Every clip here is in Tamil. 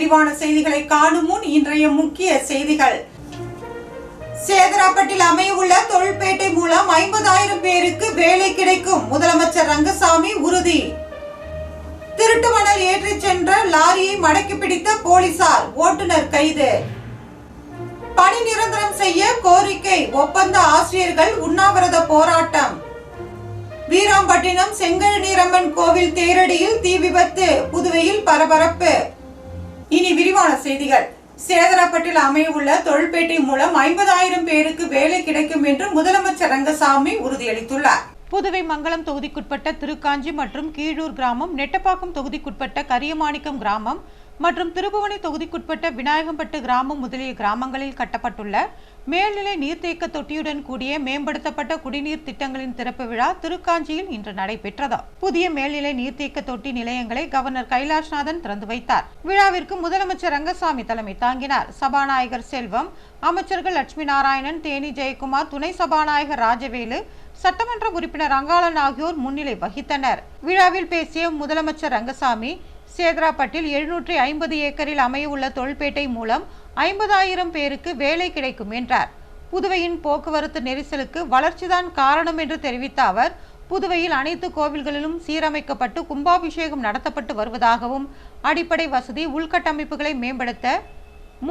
விரிவான செய்திகளை காணும் முன் இன்றைய முக்கிய செய்திகள். சேதராப்பட்டில் அமையவுள்ள தொழிற்பேட்டை மூலம் 50,000 பேருக்கு வேலை கிடைக்கும், முதலமைச்சர் ரங்கசாமி உறுதி. திருட்டு மணல் ஏற்றிச் சென்ற லாரியை மடக்கி பிடித்த போலீசார், ஓட்டுநர் கைது. பணி நிரந்தரம் செய்ய கோரிக்கை, ஒப்பந்த ஆசிரியர்கள் உண்ணாவிரத போராட்டம். வீராம்பட்டினம் செங்கழுநீரம்மன் கோவில் தேரடியில் தீ விபத்து, புதுவையில் பரபரப்பு. இனி விரிவான செய்திகள். சேதராப்பட்டில் அமையவுள்ள தொழிற்பேட்டை மூலம் 50,000 பேருக்கு வேலை கிடைக்கும் என்று முதலமைச்சர் ரங்கசாமி உறுதியளித்துள்ளார். புதுவை மங்கலம் தொகுதிக்குட்பட்ட திருக்காஞ்சி மற்றும் கீழூர் கிராமம், நெட்டப்பாக்கம் தொகுதிக்குட்பட்ட கரியமாணிக்கம் கிராமம் மற்றும் திருபுவனை தொகுதிக்குட்பட்ட விநாயகம்பட்டு கிராமம் முதலிய கிராமங்களில் கட்டப்பட்டுள்ள மேல்நிலை நீர்த்தேக்க தொட்டியுடன் கூடிய மேம்படுத்தப்பட்ட குடிநீர் திட்டங்களின் திறப்பு விழா திருக்காஞ்சியில் இன்று நடைபெற்றது. புதிய மேல்நிலை நீர்த்தேக்க தொட்டி நிலையங்களை கவர்னர் கைலாஷ்நாதன் திறந்து வைத்தார். விழாவிற்கு முதலமைச்சர் ரங்கசாமி தலைமை தாங்கினார். சபாநாயகர் செல்வம், அமைச்சர்கள் லட்சுமி நாராயணன், தேனி ஜெயக்குமார், துணை சபாநாயகர் ராஜவேலு, சட்டமன்ற உறுப்பினர் அங்காளன் ஆகியோர் முன்னிலை வகித்தனர். விழாவில் பேசிய முதலமைச்சர் ரங்கசாமி, சேதராப்பட்டில் 750 ஏக்கரில் அமையவுள்ள தொழிற்பேட்டை மூலம் 50,000 பேருக்கு வேலை கிடைக்கும் என்றார். புதுவையின் போக்குவரத்து நெரிசலுக்கு வளர்ச்சிதான் காரணம் என்று தெரிவித்த அவர், புதுவையில் அனைத்து கோவில்களிலும் சீரமைக்கப்பட்டு கும்பாபிஷேகம் நடத்தப்பட்டு வருவதாகவும், அடிப்படை வசதி உள்கட்டமைப்புகளை மேம்படுத்த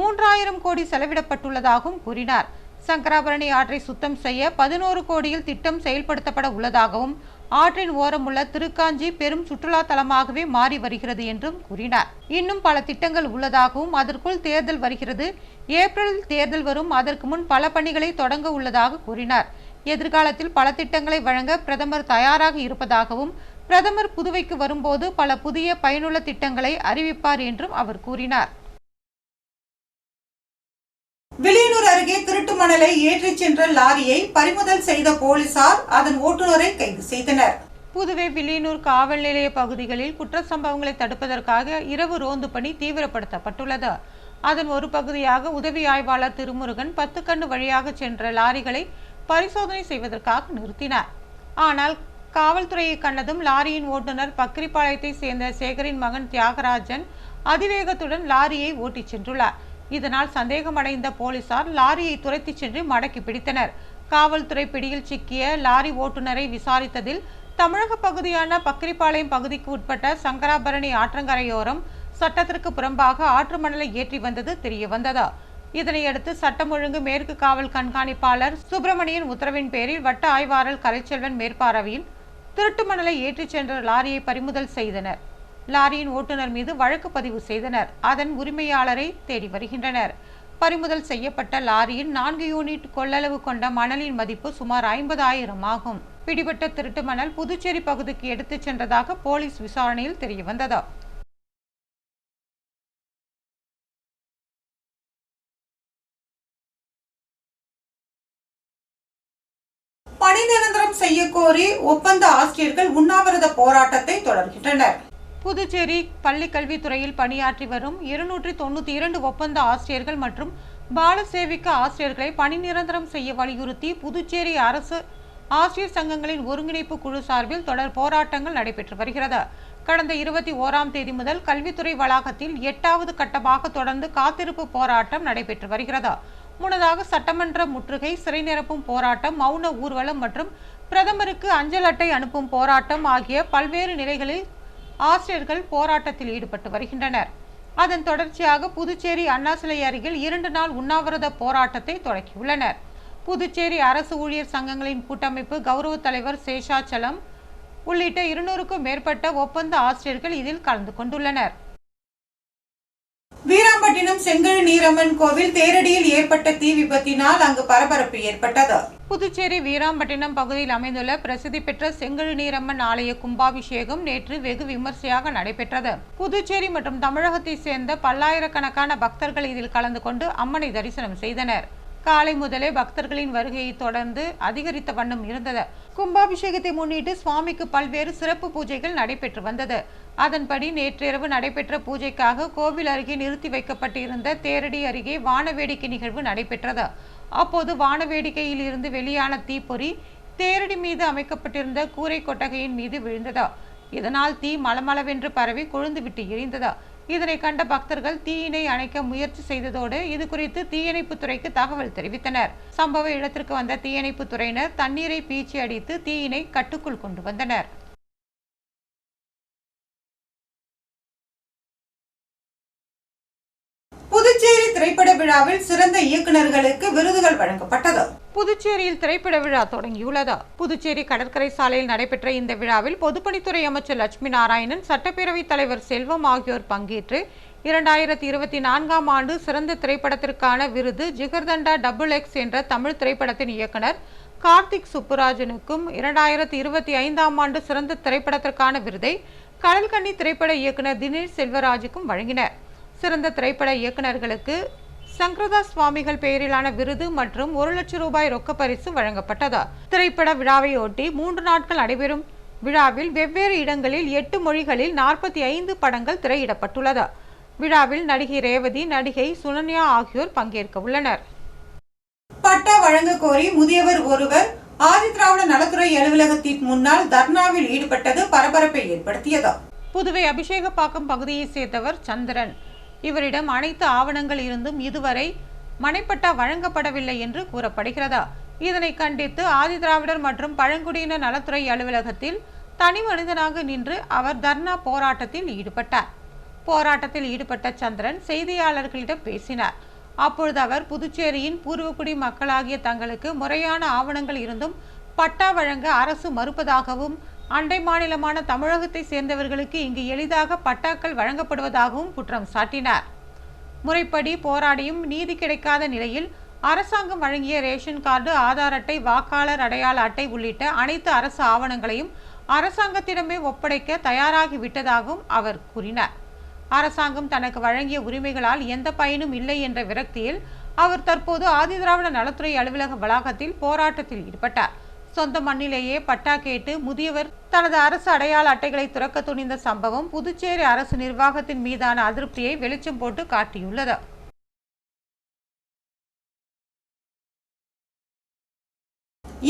3,000 கோடி செலவிடப்பட்டுள்ளதாகவும் கூறினார். சங்கராபரணி ஆற்றை சுத்தம் செய்ய 11 கோடியில் திட்டம் செயல்படுத்தப்பட உள்ளதாகவும், ஆற்றின் ஓரம் உள்ள திருக்காஞ்சி பெரும் சுற்றுலா தலமாகவே மாறி வருகிறது என்றும் கூறினார். இன்னும் பல திட்டங்கள் உள்ளதாகவும், அதற்குள் தேர்தல் வருகிறது, ஏப்ரலில் தேர்தல் வரும், அதற்கு முன் பல பணிகளை தொடங்க உள்ளதாக கூறினார். எதிர்காலத்தில் பல திட்டங்களை வழங்க பிரதமர் தயாராக இருப்பதாகவும், பிரதமர் புதுவைக்கு வரும்போது பல புதிய பயனுள்ள திட்டங்களை அறிவிப்பார் என்றும் அவர் கூறினார். வில்லியனூர் அருகே திருட்டு மணலை ஏற்றிச் சென்ற லாரியை பறிமுதல் செய்த போலீசார் அதன் ஓட்டுநரை கைது செய்தனர். புதுவை வில்லியனூர் காவல் நிலைய பகுதிகளில் குற்ற சம்பவங்களை தடுப்பதற்காக இரவு ரோந்து பணி தீவிரப்படுத்தப்பட்டுள்ளது. அதன் ஒரு பகுதியாக உதவி ஆய்வாளர் திருமுருகன் 10 கண்ணு வழியாக சென்ற லாரிகளை பரிசோதனை செய்வதற்காக நிறுத்தினார். ஆனால் காவல்துறையை கண்டதும் லாரியின் ஓட்டுநர் பக்கிரிப்பாளையத்தை சேர்ந்த சேகரின் மகன் தியாகராஜன் அதிவேகத்துடன் லாரியை ஓட்டிச் சென்றுள்ளார். இதனால் சந்தேகமடைந்த போலீசார் லாரியை துரத்தி சென்று மடக்கி பிடித்தனர். காவல்துறை பிடியில் சிக்கிய லாரி ஓட்டுநரை விசாரித்ததில், தமிழக பகுதியான பக்கிரிப்பாளையம் பகுதிக்கு உட்பட்ட சங்கராபரணி ஆற்றங்கரையோரம் சட்டத்திற்கு புறம்பாக ஆற்று மணலை ஏற்றி வந்தது தெரிய வந்தது. இதனையடுத்து சட்டம் ஒழுங்கு மேற்கு காவல் கண்காணிப்பாளர் சுப்பிரமணியன் உத்தரவின் பேரில் வட்ட ஆய்வாளர் கலைச்செல்வன் மேற்பார்வையில் திருட்டு மணலை ஏற்றிச் சென்ற லாரியை பறிமுதல் செய்தனர். லாரியின் ஓட்டுநர் மீது வழக்கு பதிவு செய்தனர். அதன் உரிமையாளரை தேடி வருகின்றனர். பறிமுதல் செய்யப்பட்ட லாரியின் 4 யூனிட் கொள்ளளவு கொண்ட மணலின் மதிப்பு சுமார் 50,000 ஆகும். பிடிபட்ட திருட்டு மணல் புதுச்சேரி பகுதிக்கு எடுத்துச் சென்றதாக போலீஸ் விசாரணையில் தெரியவந்தது. பணி நிரந்தரம் செய்ய கோரி ஒப்பந்த ஆசிரியர்கள் உண்ணாவிரத போராட்டத்தை தொடர்கின்றனர். புதுச்சேரி பள்ளி கல்வித்துறையில் பணியாற்றி வரும் 292 ஒப்பந்த ஆசிரியர்கள் மற்றும் பாலசேவிக்க ஆசிரியர்களை பணி நிரந்தரம் செய்ய வலியுறுத்தி புதுச்சேரி அரசு ஆசிரியர் சங்கங்களின் ஒருங்கிணைப்பு குழு சார்பில் தொடர் போராட்டங்கள் நடைபெற்று வருகிறது. கடந்த 21ஆம் தேதி முதல் கல்வித்துறை வளாகத்தில் 8வது கட்டமாக தொடர்ந்து காத்திருப்பு போராட்டம் நடைபெற்று வருகிறது. முன்னதாக சட்டமன்ற முற்றுகை, சிறை நிரப்பும் போராட்டம், மௌன ஊர்வலம் மற்றும் பிரதமருக்கு அஞ்சல் அட்டை அனுப்பும் போராட்டம் ஆகிய பல்வேறு நிலைகளில் ஆசிரியர்கள் போராட்டத்தில் ஈடுபட்டு வருகின்றனர். அதன் தொடர்ச்சியாக புதுச்சேரி அண்ணா சிலை அருகில் 2 நாள் உண்ணாவிரத போராட்டத்தை தொடங்கியுள்ளனர். புதுச்சேரி அரசு ஊழியர் சங்கங்களின் கூட்டமைப்பு கௌரவ தலைவர் சேஷாச்சலம் உள்ளிட்ட 200க்கும் மேற்பட்ட ஒப்பந்த ஆசிரியர்கள் இதில் கலந்து கொண்டுள்ளனர். வீராம்பட்டினம் செங்கழுநீரம்மன் கோவில் தேரடியில் ஏற்பட்ட தீ விபத்தினால் அங்கு பரபரப்பு ஏற்பட்டது. புதுச்சேரி வீராம்பட்டினம் பகுதியில் அமைந்துள்ள பிரசித்தி பெற்ற செங்கழுநீரம்மன் ஆலய கும்பாபிஷேகம் நேற்று வெகு விமர்சையாக நடைபெற்றது. புதுச்சேரி மற்றும் தமிழகத்தை சேர்ந்த பல்லாயிரக்கணக்கான பக்தர்கள் இதில் கலந்து கொண்டு அம்மனை தரிசனம் செய்தனர். காலை முதலே பக்தர்களின் வருகையை தொடர்ந்து அதிகரித்த வண்ணம் இருந்தது. கும்பாபிஷேகத்தை முன்னிட்டு சுவாமிக்கு பல்வேறு சிறப்பு பூஜைகள் நடைபெற்று வந்தது. அதன்படி நேற்றிரவு நடைபெற்ற பூஜைக்காக கோவில் அருகே நிறுத்தி வைக்கப்பட்டிருந்த தேரடி அருகே வானவேடிக்கை நிகழ்வு நடைபெற்றது. அப்போது வானவேடிக்கையில் இருந்து வெளியான தீப்பொறி தேரடி மீது அமைக்கப்பட்டிருந்த கூரை கொட்டகையின் மீது விழுந்தது. இதனால் தீ மளமளவென்று பரவி கொழுந்துவிட்டு எரிந்தது. இதனை கண்ட பக்தர்கள் தீயினை அணைக்க முயற்சி செய்ததோடு இது குறித்து தீயணைப்பு துறைக்கு தகவல் தெரிவித்தனர். சம்பவ இடத்திற்கு வந்த தீயணைப்பு துறையினர் தண்ணீரை பீச்சி அடித்து தீயினை கட்டுக்குள் கொண்டு வந்தனர். புதுச்சேரி திரைப்பட விழாவில் சிறந்த இயக்குநர்களுக்கு விருதுகள் வழங்கப்பட்டது. புதுச்சேரியில் திரைப்பட விழா தொடங்கியுள்ளது. புதுச்சேரி கடற்கரை சாலையில் நடைபெற்ற இந்த விழாவில் பொதுப்பணித்துறை அமைச்சர் லட்சுமி நாராயணன், சட்டப்பேரவைத் தலைவர் செல்வம் ஆகியோர் பங்கேற்று 2024ஆம் ஆண்டு சிறந்த திரைப்படத்திற்கான விருது ஜிகர்தண்டா XX என்ற தமிழ் திரைப்படத்தின் இயக்குனர் கார்த்திக் சுப்புராஜனுக்கும், 2025ஆம் ஆண்டு சிறந்த திரைப்படத்திற்கான விருதை கடல்கன்னி திரைப்பட இயக்குனர் தினேஷ் செல்வராஜுக்கும் வழங்கினர். சிறந்த திரைப்பட இயக்குநர்களுக்கு சங்கரதாஸ் சுவாமிகள் பெயரிலான விருது மற்றும் 1 லட்சம் ரூபாய் ரொக்க பரிசு வழங்கப்பட்டது. திரைப்பட விழாவையொட்டி 3 நாட்கள் நடைபெறும் விழாவில் வெவ்வேறு இடங்களில் 8 மொழிகளில் 45 படங்கள் திரையிடப்பட்டுள்ளது. விழாவில் நடிகை ரேவதி, நடிகை சுனன்யா ஆகியோர் பங்கேற்க உள்ளனர். பட்டா வழங்க கோரி முதியவர் ஒருவர் ஆதிதிராவிட நலத்துறை அலுவலகத்தின் முன்னால் தர்ணாவில் ஈடுபட்டது பரபரப்பை ஏற்படுத்தியது. புதுவை அபிஷேகப்பாக்கம் பகுதியை சேர்ந்தவர் சந்திரன். இவரிடம் அனைத்து ஆவணங்கள் இருந்தும் இதுவரை மனைப்பட்டா வழங்கப்படவில்லை என்று கூறப்படுகிறது. இதனை கண்டித்து ஆதிதிராவிடர் மற்றும் பழங்குடியினர் நலத்துறை அலுவலகத்தில் தனி மனிதனாக நின்று அவர் தர்ணா போராட்டத்தில் ஈடுபட்டார். போராட்டத்தில் ஈடுபட்ட சந்திரன் செய்தியாளர்களிடம் பேசினார். அப்பொழுது அவர் புதுச்சேரியின் பூர்வக்குடி மக்களாகிய தங்களுக்கு முறையான ஆவணங்கள் இருந்தும் பட்டா வழங்க அரசு மறுப்பதாகவும், அண்டை மாநிலமான தமிழகத்தை சேர்ந்தவர்களுக்கு இங்கு எளிதாக பட்டாக்கள் வழங்கப்படுவதாகவும் குற்றம் சாட்டினார். முறைப்படி போராடியும் நீதி கிடைக்காத நிலையில் அரசாங்கம் வழங்கிய ரேஷன் கார்டு, ஆதார் அட்டை, வாக்காளர் அடையாள அட்டை உள்ளிட்ட அனைத்து அரசு ஆவணங்களையும் அரசாங்கத்திடமே ஒப்படைக்க தயாராகி விட்டதாகவும் அவர் கூறினார். அரசாங்கம் தனக்கு வழங்கிய உரிமைகளால் எந்த பயனும் இல்லை என்ற விரக்தியில் அவர் தற்போது ஆதிதிராவிட நலத்துறை அலுவலக வளாகத்தில் போராட்டத்தில் ஈடுபட்டார். சொந்த மண்ணிலேயே பட்டா கேட்டு முதியவர் தனது அரசு அடையாள அட்டைகளை துறக்க துணிந்த சம்பவம் புதுச்சேரி அரசு நிர்வாகத்தின் மீதான அதிருப்தியை வெளிச்சம் போட்டு காட்டியுள்ளது.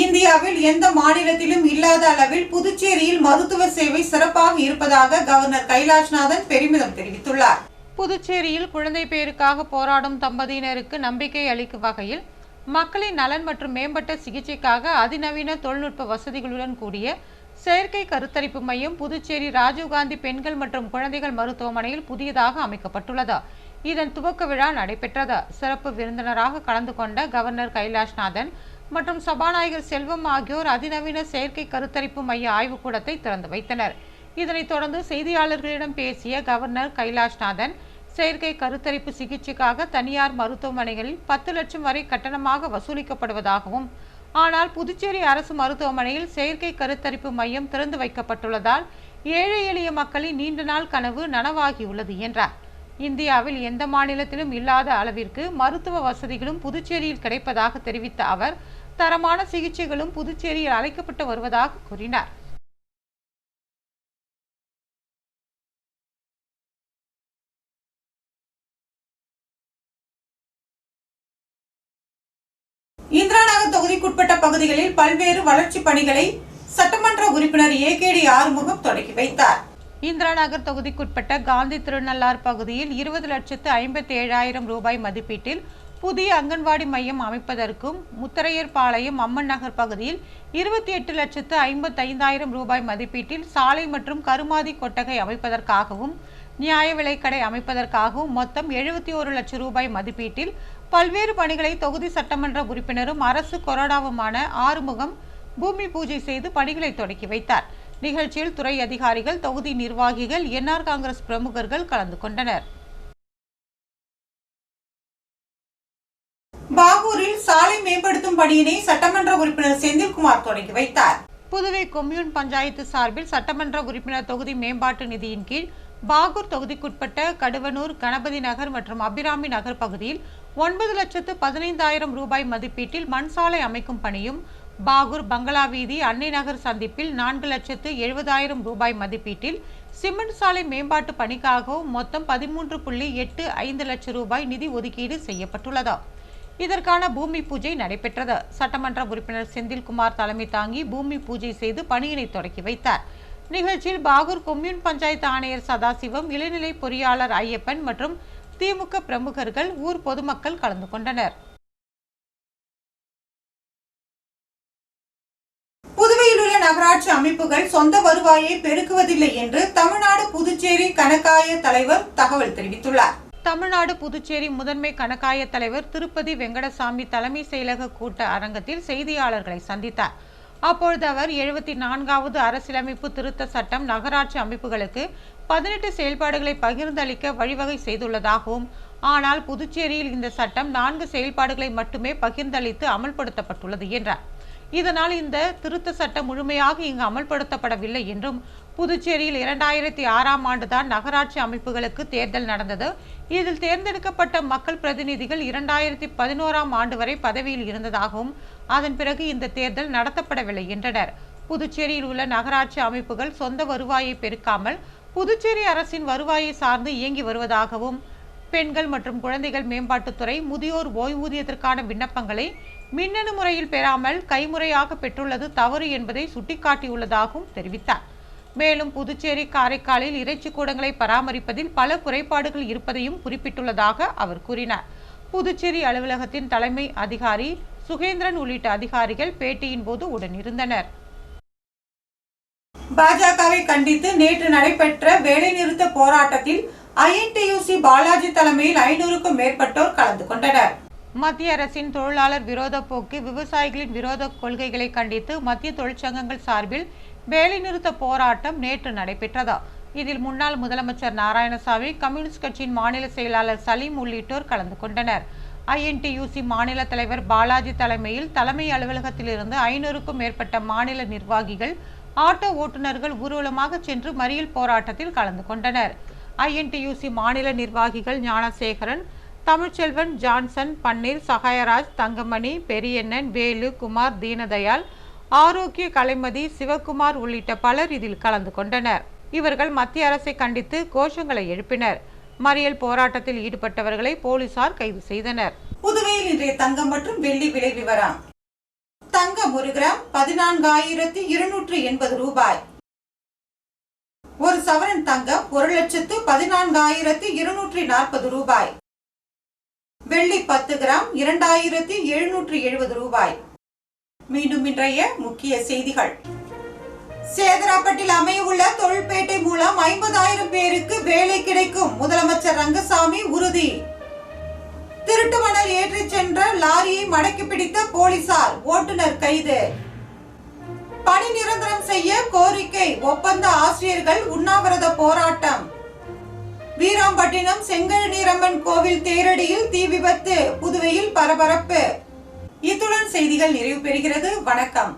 இந்தியாவில் எந்த மாநிலத்திலும் இல்லாத அளவில் புதுச்சேரியில் மருத்துவ சேவை சிறப்பாக இருப்பதாக கவர்னர் கைலாஷ்நாதன் பெருமிதம் தெரிவித்துள்ளார். புதுச்சேரியில் குழந்தை பேருக்காக போராடும் தம்பதியினருக்கு நம்பிக்கை அளிக்கும் வகையில் மக்களின் நலன் மற்றும் மேம்பட்ட சிகிச்சைக்காக அதிநவீன தொழில்நுட்ப வசதிகளுடன் கூடிய செயற்கை கருத்தரிப்பு மையம் புதுச்சேரி ராஜீவ்காந்தி பெண்கள் மற்றும் குழந்தைகள் மருத்துவமனையில் புதியதாக அமைக்கப்பட்டுள்ளது. இதன் துவக்க விழா நடைபெற்றது. சிறப்பு விருந்தினராக கலந்து கொண்ட கவர்னர் கைலாஷ்நாதன் மற்றும் சபாநாயகர் செல்வம் ஆகியோர் அதிநவீன செயற்கை கருத்தரிப்பு மைய ஆய்வுக்கூடத்தை திறந்து வைத்தனர். இதனைத் தொடர்ந்து செய்தியாளர்களிடம் பேசிய கவர்னர் கைலாஷ்நாதன், செயற்கை கருத்தரிப்பு சிகிச்சைக்காக தனியார் மருத்துவமனைகளில் 10 லட்சம் வரை கட்டணமாக வசூலிக்கப்படுவதாகவும், ஆனால் புதுச்சேரி அரசு மருத்துவமனையில் செயற்கை கருத்தரிப்பு மையம் திறந்து வைக்கப்பட்டுள்ளதால் ஏழை எளிய மக்களின் நீண்ட நாள் கனவு நனவாகியுள்ளது என்றார். இந்தியாவில் எந்த மாநிலத்திலும் இல்லாத அளவிற்கு மருத்துவ வசதிகளும் புதுச்சேரியில் கிடைப்பதாக தெரிவித்த அவர், தரமான சிகிச்சைகளும் புதுச்சேரியில் அளிக்கப்பட்டு வருவதாக கூறினார். இந்திரா நகர் தொகுதிக்குட்பட்ட பகுதிகளில் பல்வேறு வளர்ச்சி பணிகளை சட்டமன்ற உறுப்பினர் ஏகேடி ஆறுமுகம் தொடங்கி வைத்தார். இந்திரா நகர் தொகுதிக்குட்பட்ட காந்தி திருநள்ளார் பகுதியில் 20,57,000 ரூபாய் மதிப்பீட்டில் புதிய அங்கன்வாடி மையம் அமைப்பதற்கும், முத்தரையர்பாளையம் அம்மன் நகர் பகுதியில் 28,55,000 ரூபாய் மதிப்பீட்டில் சாலை மற்றும் கருமாதி கொட்டகை அமைப்பதற்காகவும், நியாய விலைக்கடை அமைப்பதற்காகவும் மொத்தம் 71 லட்சம் ரூபாய் மதிப்பீட்டில் பல்வேறு பணிகளை தொகுதி சட்டமன்ற உறுப்பினரும் அரசு கொறடாவுமான ஆறுமுகம் பூமி பூஜை செய்து பணிகளை தொடங்கி வைத்தார். நிகழ்ச்சியில் துறை அதிகாரிகள், தொகுதி நிர்வாகிகள், என்ஆர் காங்கிரஸ் பிரமுகர்கள் கலந்து கொண்டனர். பாகூரில் சாலை மேம்படுத்தும் பணியினை சட்டமன்ற உறுப்பினர் செந்தில்குமார் தொடங்கி வைத்தார். புதுவை கொம்யூன் பஞ்சாயத்து சார்பில் சட்டமன்ற உறுப்பினர் தொகுதி மேம்பாட்டு நிதியின் கீழ் பாகூர் தொகுதிக்குட்பட்ட கடுவனூர், கணபதி நகர் மற்றும் அபிராமி நகர் பகுதியில் 9,15,000 ரூபாய் மதிப்பீட்டில் மண் சாலை அமைக்கும் பணியும், பாகூர் பங்களா வீதி அன்னை நகர் சந்திப்பில் 4,70,000 ரூபாய் மதிப்பீட்டில் சிமெண்ட் சாலை மேம்பாட்டு பணிக்காகவும் மொத்தம் 13.85 லட்சம் ரூபாய் நிதி ஒதுக்கீடு செய்யப்பட்டுள்ளது. இதற்கான பூமி பூஜை நடைபெற்றது. சட்டமன்ற உறுப்பினர் செந்தில்குமார் தலைமை தாங்கி பூமி பூஜை செய்து பணியினை தொடங்கி வைத்தார். நிகழ்ச்சியில் பாகூர் கொம்யூன் பஞ்சாயத்து ஆணையர் சதாசிவம், இளநிலை பொறியாளர் ஐயப்பன் மற்றும் திமுக பிரமுகர்கள், ஊர் பொதுமக்கள் கலந்து கொண்டனர். புதுவையில் உள்ள நகராட்சி அமைப்புகள் சொந்த வருவாயை பெருக்குவதில்லை என்று தமிழ்நாடு புதுச்சேரி கணக்காய தலைவர் தகவல் தெரிவித்துள்ளார். தமிழ்நாடு புதுச்சேரி முதன்மை கணக்காய தலைவர் திருப்பதி வெங்கடசாமி தலைமை செயலக கூட்ட அரங்கத்தில் செய்தியாளர்களை சந்தித்தார். அப்பொழுது அவர் 74வது அரசியலமைப்பு திருத்த சட்டம் நகராட்சி அமைப்புகளுக்கு 18 செயல்பாடுகளை பகிர்ந்தளிக்க வழிவகை செய்துள்ளதாகவும், ஆனால் புதுச்சேரியில் இந்த சட்டம் 4 செயல்பாடுகளை மட்டுமே பகிர்ந்தளித்து அமல்படுத்தப்பட்டுள்ளது என்றார். இதனால் இந்த திருத்த சட்டம் முழுமையாக இங்கு அமல்படுத்தப்படவில்லை என்றும், புதுச்சேரியில் 2006ஆம் ஆண்டுதான் நகராட்சி அமைப்புகளுக்கு தேர்தல் நடந்தது. இதில் தேர்ந்தெடுக்கப்பட்ட மக்கள் பிரதிநிதிகள் 2011ஆம் ஆண்டு வரை பதவியில் இருந்ததாகவும், அதன் பிறகு இந்த தேர்தல் நடத்தப்படவில்லை என்றனர். புதுச்சேரியில் உள்ள நகராட்சி அமைப்புகள் சொந்த வருவாயை பெருக்காமல் புதுச்சேரி அரசின் வருவாயை சார்ந்து இயங்கி வருவதாகவும், பெண்கள் மற்றும் குழந்தைகள் மேம்பாட்டுத்துறை முதியோர் ஓய்வூதியத்திற்கான விண்ணப்பங்களை மின்னணு முறையில் பெறாமல் கைமுறையாக பெற்றுள்ளது தவறு என்பதை சுட்டிக்காட்டியுள்ளதாகவும் தெரிவித்தார். மேலும் புதுச்சேரி, காரைக்காலில் இறைச்சி கூடங்களை பராமரிப்பதில் பல குறைபாடுகள் இருப்பதையும் குறிப்பிட்டுள்ளதாக அவர் கூறினார். புதுச்சேரி அலுவலகத்தின் தலைமை அதிகாரி சுகேந்திரன் உள்ளிட்ட அதிகாரிகள் பேட்டியின் போது உடனிருந்தனர். பாஜகவை கண்டித்து நேற்று நடைபெற்ற வேலைநிறுத்த போராட்டத்தில் INTUC பாலாஜி தலைமையில் 500க்கும் மேற்பட்டோர் கலந்து கொண்டனர். மத்திய அரசின் தொழிலாளர் விரோத போக்கு, விவசாயிகளின் விரோத கொள்கைகளை கண்டித்து மத்திய தொழிற்சங்கங்கள் சார்பில் வேலைநிறுத்த போராட்டம் நேற்று நடைபெற்றது. இதில் முன்னாள் முதலமைச்சர் நாராயணசாமி, கம்யூனிஸ்ட் கட்சியின் மாநில செயலாளர் சலீம் உள்ளிட்டோர் கலந்து கொண்டனர். INTUC மாநில தலைவர் பாலாஜி தலைமையில் தலைமை அலுவலகத்திலிருந்து 500க்கும் மேற்பட்ட மாநில நிர்வாகிகள், ஆட்டோ ஓட்டுநர்கள் ஊர்வலமாக சென்று மறியல் போராட்டத்தில் கலந்து கொண்டனர். INTUC மாநில நிர்வாகிகள் ஞானசேகரன், தமிழ்ச்செல்வன், ஜான்சன், பன்னீர், சகாயராஜ், தங்கமணி, பெரியண்ணன், வேலு, குமார், தீனதயாள், ஆரோக்கிய, கலைமதி, சிவகுமார் உள்ளிட்ட பலர் இதில் கலந்து கொண்டனர். இவர்கள் மத்திய அரசை கண்டித்து கோஷங்களை எழுப்பினர். மறியல் போராட்டத்தில் ஈடுபட்டவர்களை போலீசார் கைது செய்தனர். புதுவையில் இன்றைய தங்கம் மற்றும் வெள்ளி விலை விவரம். தங்கம் 1 கிராம் 14,280 ரூபாய். ஒரு சவரன் தங்கம் 1,14,240 ரூபாய். வெள்ளி 10 கிராம் 2,770 ரூபாய். மீண்டும் இன்றைய முக்கிய செய்திகள். சேதராப்பட்டில் அமையவுள்ள தொழிற்பேட்டை மூலம் 50,000 பேருக்கு வேலை கிடைக்கும், முதலமைச்சர் ரங்கசாமி உறுதி. திருட்டு மணல் ஏற்றிச் சென்ற லாரியை மடக்கி பிடித்த போலீசார், ஓட்டுநர் கைது. பணி நிரந்தரம் செய்ய கோரிக்கை, ஒப்பந்த ஆசிரியர்கள் உண்ணாவிரத போராட்டம். வீராம்பட்டினம் செங்கழுநீரம்மன் கோவில் தேரடியில் தீ விபத்து, புதுவையில் பரபரப்பு. இத்துடன் செய்திகள் நிறைவு பெறுகிறது. வணக்கம்.